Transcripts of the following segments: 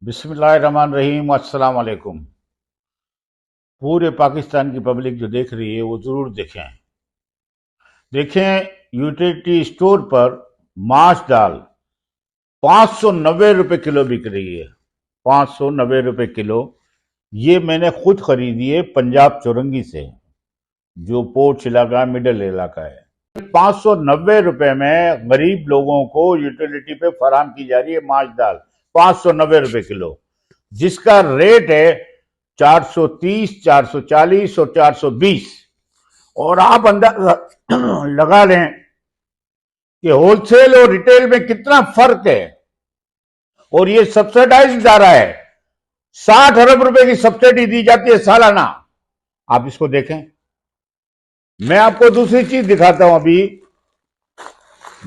बिस्मिल्लाहिर्रहमानिर्रहीम, अस्सलाम वालेकुम। पूरे पाकिस्तान की पब्लिक जो देख रही है वो ज़रूर देखें यूटिलिटी स्टोर पर माश दाल 590 रुपये किलो बिक रही है। 590 रुपये किलो। ये मैंने खुद खरीदी है पंजाब चौरंगी से, जो पोर्ट्स इलाका, मिडल इलाका है। 590 रुपये में गरीब लोगों को यूटिलिटी पे फराम की जा रही है माश दाल 590 रुपये किलो, जिसका रेट है 430, 440 और 420। और आप अंदाजा लगा लें कि होलसेल और रिटेल में कितना फर्क है। और ये सब्सिडाइज जा रहा है, 60 अरब रुपए की सब्सिडी दी जाती है सालाना। आप इसको देखें। मैं आपको दूसरी चीज दिखाता हूं। अभी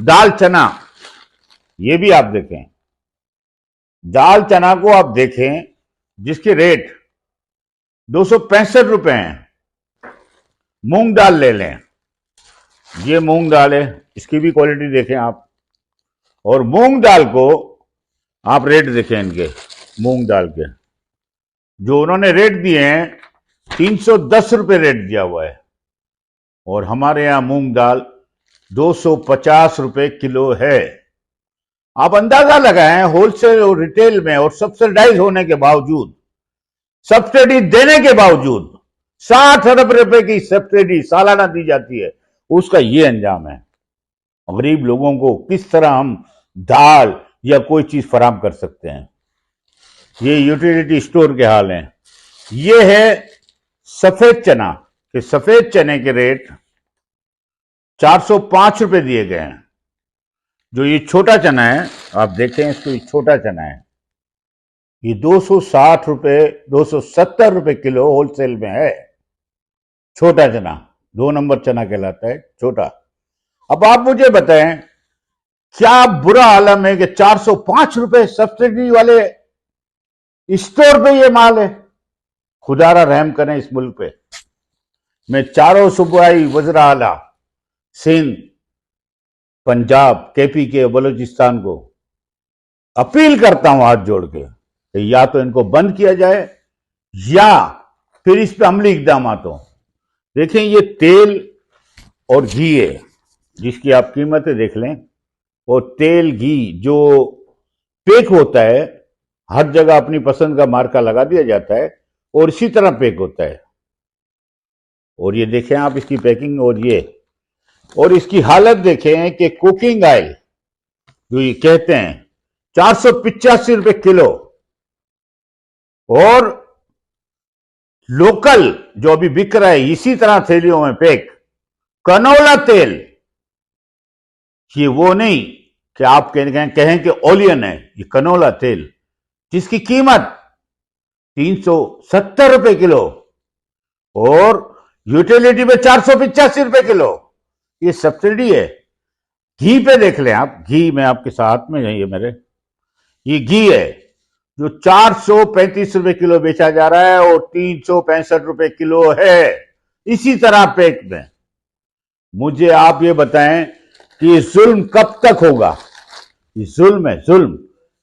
दाल चना, ये भी आप देखें। दाल चना को आप देखें, जिसके रेट 265 रुपए हैं। मूंग दाल ले लें, ये मूंग दाल है, इसकी भी क्वालिटी देखें आप। और मूंग दाल को आप रेट देखें इनके, मूंग दाल के जो उन्होंने रेट दिए हैं 310 रुपए रेट दिया हुआ है। और हमारे यहां मूंग दाल 250 रुपए किलो है। आप अंदाजा लगाएं, होलसेल और रिटेल में और सब्सिडाइज होने के बावजूद, सब्सिडी देने के बावजूद 60 अरब रुपए की सब्सिडी सालाना दी जाती है। उसका ये अंजाम है। गरीब लोगों को किस तरह हम दाल या कोई चीज फराम कर सकते हैं। ये यूटिलिटी स्टोर के हाल हैं। ये है सफेद चना, कि सफेद चने के रेट 405 रुपए दिए गए हैं। जो ये छोटा चना है, आप देखें इसको, ये छोटा चना है, ये 260 रुपए, 270 रुपए किलो होलसेल में है। छोटा चना 2 नंबर चना कहलाता है, छोटा। अब आप मुझे बताएं, क्या बुरा आलम है कि 405 रुपए सब्सिडी वाले स्टोर पे ये माल है। खुदारा रहम करें इस मुल्क पे। मैं चारों सूबाई वज़रा आला, सिंध, पंजाब, केपी के, बलूचिस्तान को अपील करता हूं हाथ जोड़ के, या तो इनको बंद किया जाए या फिर इस पे अमली इकदाम हो। देखें, ये तेल और घी है, जिसकी आप कीमतें देख लें। और तेल घी जो पैक होता है, हर जगह अपनी पसंद का मार्का लगा दिया जाता है और इसी तरह पैक होता है। और ये देखें आप इसकी पैकिंग, और इसकी हालत देखें कि कुकिंग ऑयल जो ये कहते हैं 485 रुपए किलो। और लोकल जो अभी बिक रहा है इसी तरह थैलियों में पैक कनोला तेल, ये वो नहीं कि आप कहें कि ओलियन है, ये कनोला तेल, जिसकी कीमत 370 रुपए किलो और यूटिलिटी में 485 रुपए किलो। ये सब्सिडी है। घी पे देख लें आप, घी में आपके साथ में है, ये मेरे, ये घी है जो 435 रुपए किलो बेचा जा रहा है और 365 रुपए किलो है इसी तरह पैक में। मुझे आप ये बताएं कि ये जुल्म कब तक होगा। ये जुल्म है, जुल्म।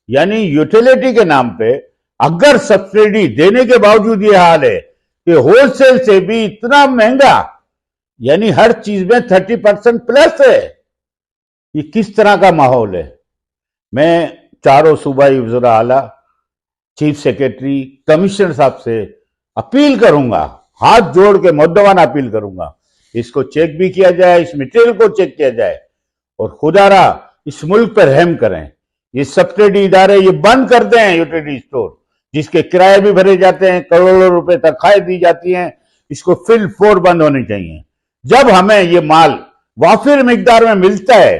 यानी यूटिलिटी के नाम पे अगर सब्सिडी देने के बावजूद ये हाल है कि होलसेल से भी इतना महंगा, यानी हर चीज में 30% प्लस है। ये किस तरह का माहौल है। मैं चारों सूबाई वज़रा आला, चीफ सेक्रेटरी, कमिश्नर साहब से अपील करूंगा, हाथ जोड़ के मुद्दवाना अपील करूंगा, इसको चेक भी किया जाए, इस मटेरियल को चेक किया जाए और खुदारा इस मुल्क पर रहम करें। ये सब्सिडी इदारे ये बंद कर दें, यूटिलिटी स्टोर जिसके किराए भी भरे जाते हैं, करोड़ों रुपए तनख्वाहें दी जाती हैं, इसको फिल फोर बंद होनी चाहिए। जब हमें ये माल वाफिर मिकदार में मिलता है